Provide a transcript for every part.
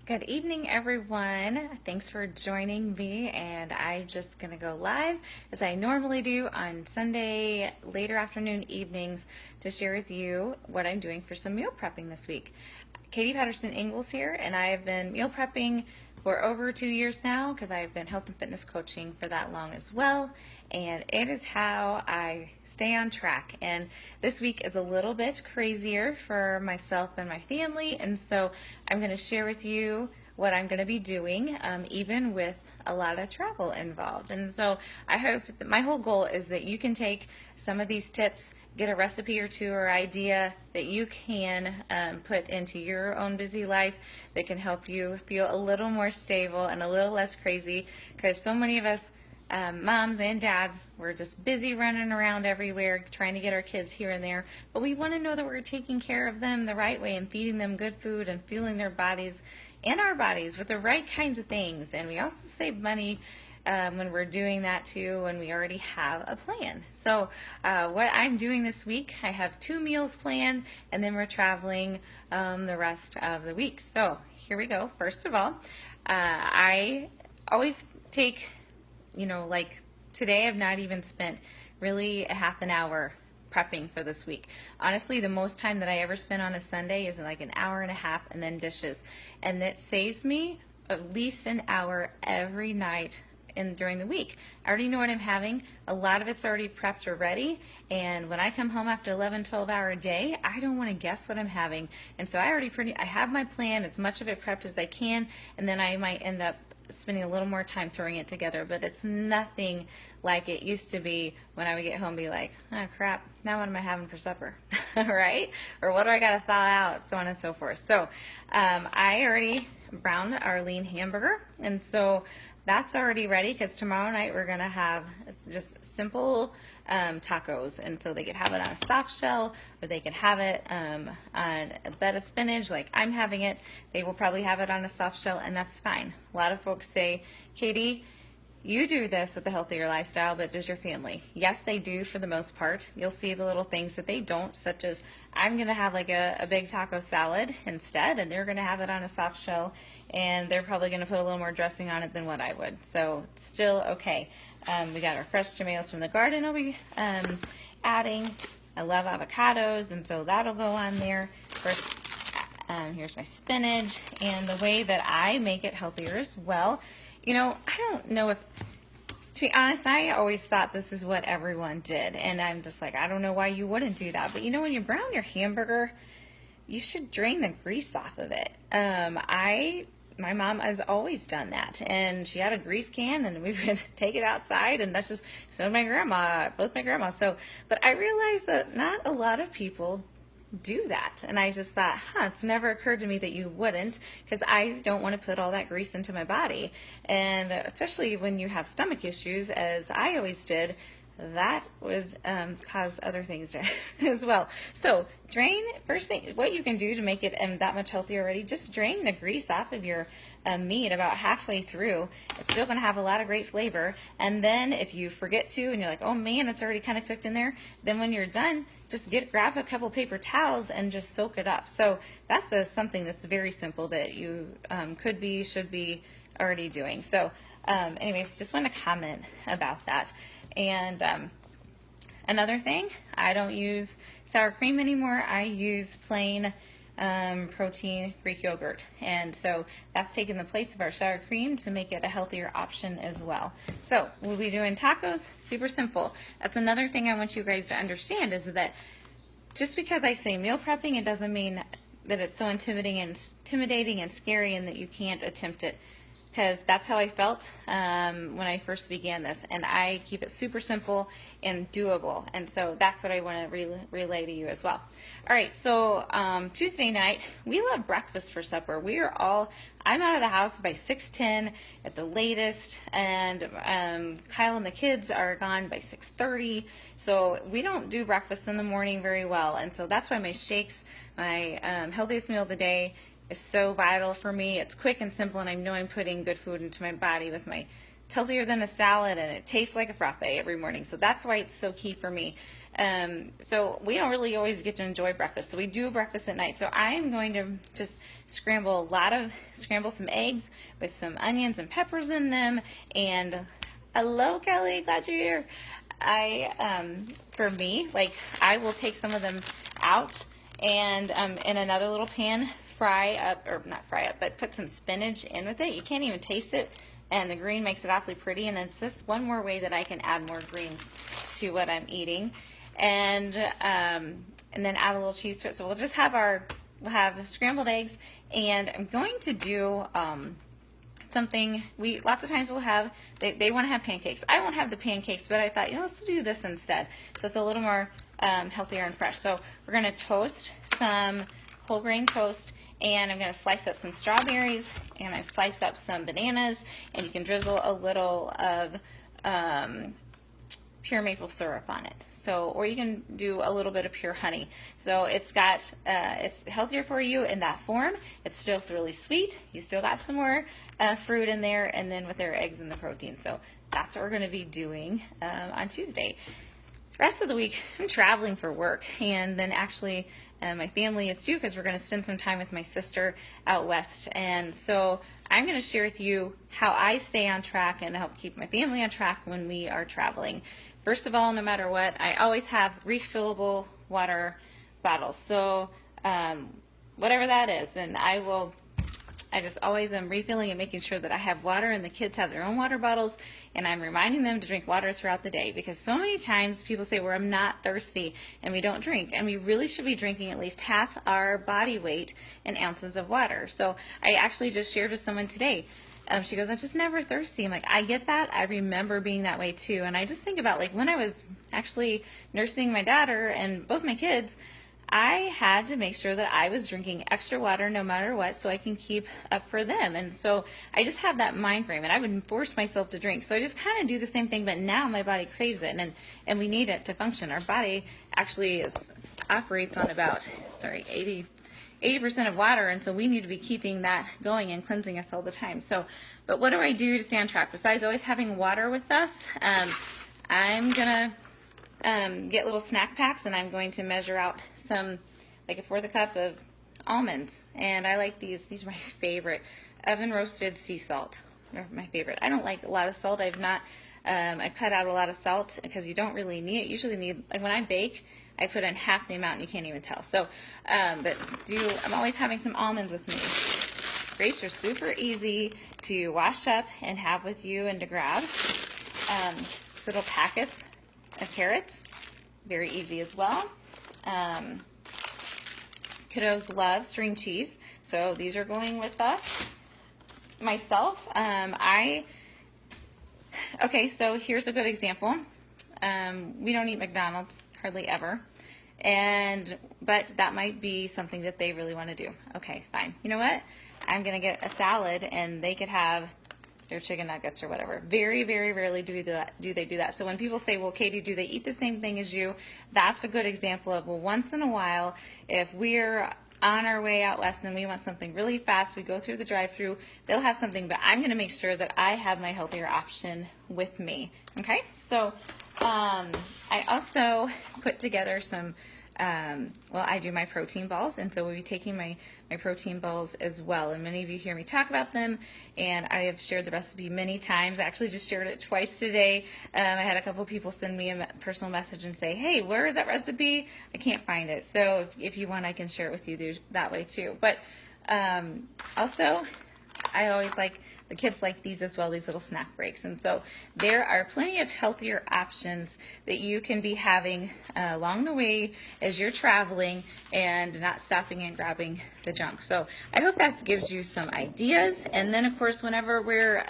Good evening, everyone. Thanks for joining me, and I'm just going to go live as I normally do on Sunday, later afternoon evenings, to share with you what I'm doing for some meal prepping this week. Katie Patterson Ingalls here, and I have been meal prepping for over 2 years now because I've been health and fitness coaching for that long as well, and it is how I stay on track. And this week is a little bit crazier for myself and my family, and so I'm going to share with you what I'm going to be doing, even with a lot of travel involved. And so I hope that my whole goal is that you can take some of these tips, get a recipe or two or idea that you can put into your own busy life that can help you feel a little more stable and a little less crazy, because so many of us moms and dads, we're just busy running around everywhere trying to get our kids here and there, but we want to know that we're taking care of them the right way and feeding them good food and fueling their bodies and our bodies with the right kinds of things. And we also save money when we're doing that too, when we already have a plan. So what I'm doing this week, I have 2 meals planned, and then we're traveling the rest of the week. So here we go. First of all, I always take, like today I've not even spent really a half an hour prepping for this week. Honestly, the most time that I ever spend on a Sunday is like an hour and a half, and then dishes. And it saves me at least an hour every night during the week. I already know what I'm having. A lot of it's already prepped or ready, and when I come home after 11, 12-hour day, I don't want to guess what I'm having. And so I have my plan, as much of it prepped as I can, and then I might end up spending a little more time throwing it together, but it's nothing like it used to be when I would get home and be like, oh crap, now what am I having for supper? Right? Or what do I got to thaw out, so on and so forth. So I already browned our lean hamburger, and so that's already ready, because tomorrow night we're going to have just simple tacos. And so they could have it on a soft shell, or they could have it on a bed of spinach like I'm having it. They will probably have it on a soft shell, and that's fine. A lot of folks say, Katie, you do this with a healthier lifestyle, but does your family? Yes, they do for the most part. You'll see the little things that they don't, such as I'm going to have like a big taco salad instead, and they're going to have it on a soft shell, and they're probably going to put a little more dressing on it than what I would. So it's still okay. We got our fresh tomatoes from the garden I'll be adding. I love avocados, and so that'll go on there. First, here's my spinach, and the way that I make it healthier as well. I don't know if, to be honest, I always thought this is what everyone did, and I'm just like, I don't know why you wouldn't do that. But when you brown your hamburger, you should drain the grease off of it. My mom has always done that, and she had a grease can, and we would take it outside, and that's just, so did my grandma, both my grandmas. So, but I realized that not a lot of people do that, and I just thought, it's never occurred to me that you wouldn't, because I don't want to put all that grease into my body, and especially when you have stomach issues, as I always did, that would cause other things as well. So first thing, what you can do to make it that much healthier already, just drain the grease off of your meat about halfway through. It's still going to have a lot of great flavor. And then if you forget to, and you're like, oh man, it's already kind of cooked in there, then when you're done, just grab a couple paper towels and just soak it up. So that's something that's very simple that you should be already doing. So anyways, just want to comment about that. And another thing, I don't use sour cream anymore. I use plain protein Greek yogurt, and so that's taken the place of our sour cream to make it a healthier option as well. So we'll be doing tacos. Super simple. That's another thing I want you guys to understand, is that just because I say meal prepping, it doesn't mean that it's so intimidating and scary and that you can't attempt it, because that's how I felt when I first began this, and I keep it super simple and doable, and so that's what I want to relay to you as well. All right, so Tuesday night, we love breakfast for supper. I'm out of the house by 6:10 at the latest, and Kyle and the kids are gone by 6:30, so we don't do breakfast in the morning very well, and so that's why my shakes, my healthiest meal of the day, is so vital for me. It's quick and simple, and I know I'm putting good food into my body with my it's healthier than a salad, and it tastes like a frappe every morning. So that's why it's so key for me. So we don't really always get to enjoy breakfast. So we do breakfast at night. So I'm going to just scramble some eggs with some onions and peppers in them. And hello, Kelly, glad you're here. For me, like, I will take some of them out and in another little pan, but put some spinach in with it. You can't even taste it, and the green makes it awfully pretty, and it's just one more way that I can add more greens to what I'm eating. And then add a little cheese to it. So we'll just have we'll have scrambled eggs, and I'm going to do something lots of times we'll have, they want to have pancakes. I won't have the pancakes, but I thought, let's do this instead. So it's a little more healthier and fresh. So we're going to toast some whole grain toast, and I'm going to slice up some strawberries, and I slice up some bananas, and you can drizzle a little of pure maple syrup on it. So, or you can do a little bit of pure honey. So it's healthier for you in that form. It's still really sweet. You still got some more fruit in there, and then with their eggs and the protein. So that's what we're going to be doing on Tuesday. The rest of the week, I'm traveling for work, and then actually my family is too, because we're going to spend some time with my sister out west. And so I'm going to share with you how I stay on track and help keep my family on track when we are traveling. First of all, no matter what, I always have refillable water bottles. So whatever that is, and I just always am refilling and making sure that I have water, and the kids have their own water bottles, and I'm reminding them to drink water throughout the day, because so many times people say, well, I'm not thirsty, and we don't drink, and we really should be drinking at least half our body weight in ounces of water. So I actually just shared with someone today. She goes, I'm just never thirsty. I'm like, I get that. I remember being that way too. And I just think about, like, when I was actually nursing my daughter and both my kids, I had to make sure that I was drinking extra water no matter what, so I can keep up for them. And so I just have that mind frame, and I would force myself to drink. So I just kind of do the same thing, but now my body craves it, and we need it to function. Our body actually operates on about 80% of water, and so we need to be keeping that going and cleansing us all the time. So, but what do I do to stay on track besides always having water with us? I'm gonna get little snack packs, and I'm going to measure out some, like a fourth a cup of almonds, and I like these are my favorite, oven roasted sea salt. They're my favorite. I don't like a lot of salt. I cut out a lot of salt because you don't really need it. Usually need, like when I bake, I put in half the amount and you can't even tell. So, I'm always having some almonds with me. Grapes are super easy to wash up and have with you and to grab. Little packets of carrots, very easy as well. Kiddos love string cheese, so these are going with us. Myself, okay, so here's a good example. We don't eat McDonald's hardly ever, but that might be something that they really want to do. Okay, fine. You know what? I'm gonna get a salad, and they could have their chicken nuggets or whatever. Very, very rarely do they do that. So when people say, well, Katie, do they eat the same thing as you? That's a good example of, well, once in a while, if we're on our way out west and we want something really fast, we go through the drive-through, they'll have something, but I'm gonna make sure that I have my healthier option with me, okay? So I also put together some, I do my protein balls, and so we'll be taking my protein balls as well. And many of you hear me talk about them, and I have shared the recipe many times. I actually just shared it twice today. I had a couple people send me a personal message and say, hey, where is that recipe? I can't find it. So if you want, I can share it with you that way too. But also, I always like, the kids like these as well, these little snack breaks. And so there are plenty of healthier options that you can be having along the way as you're traveling and not stopping and grabbing the junk. So I hope that gives you some ideas. And then, of course, whenever we're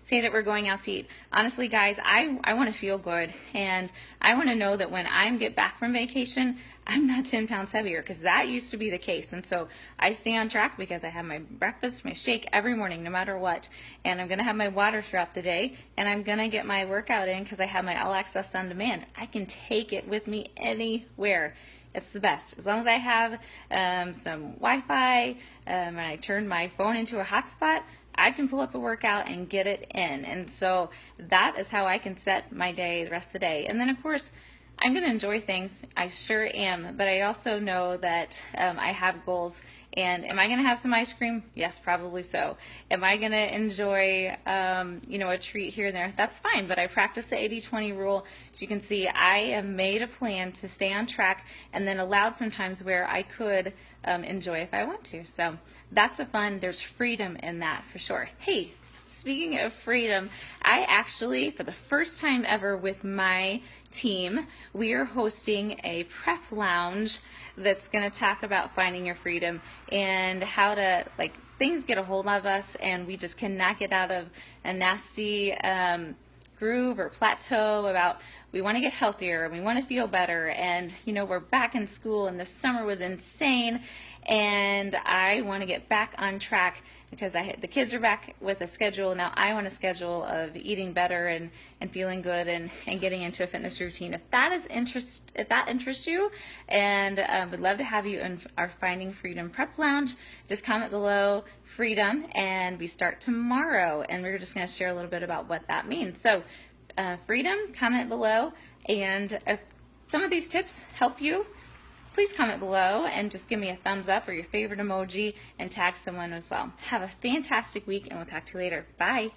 say that we're going out to eat. Honestly, guys, I want to feel good, and I want to know that when I get back from vacation, I'm not 10 pounds heavier, because that used to be the case. And so I stay on track because I have my breakfast, my shake every morning, no matter what. And I'm going to have my water throughout the day, and I'm going to get my workout in because I have my All Access on Demand. I can take it with me anywhere. It's the best. As long as I have some Wi-Fi and I turn my phone into a hotspot, I can pull up a workout and get it in. And so that is how I can set my day, the rest of the day. And then of course, I'm going to enjoy things. I sure am. But I also know that I have goals. And am I going to have some ice cream? Yes, probably so. Am I going to enjoy, a treat here and there? That's fine. But I practice the 80-20 rule. As you can see, I have made a plan to stay on track and then allowed sometimes where I could enjoy if I want to. So that's a fun. There's freedom in that for sure. Hey, speaking of freedom, I actually, for the first time ever with my team, we are hosting a prep lounge that's going to talk about finding your freedom and how to, things get a hold of us and we just cannot get out of a nasty groove or plateau about we want to get healthier and we want to feel better, and we're back in school and this summer was insane and I want to get back on track because the kids are back with a schedule. Now I want a schedule of eating better and feeling good and getting into a fitness routine. If that interests you, and would love to have you in our Finding Freedom Prep Lounge, just comment below freedom, and we start tomorrow, and we're just going to share a little bit about what that means. So freedom, comment below, and if some of these tips help you, please comment below and just give me a thumbs up or your favorite emoji and tag someone as well. Have a fantastic week, and we'll talk to you later. Bye.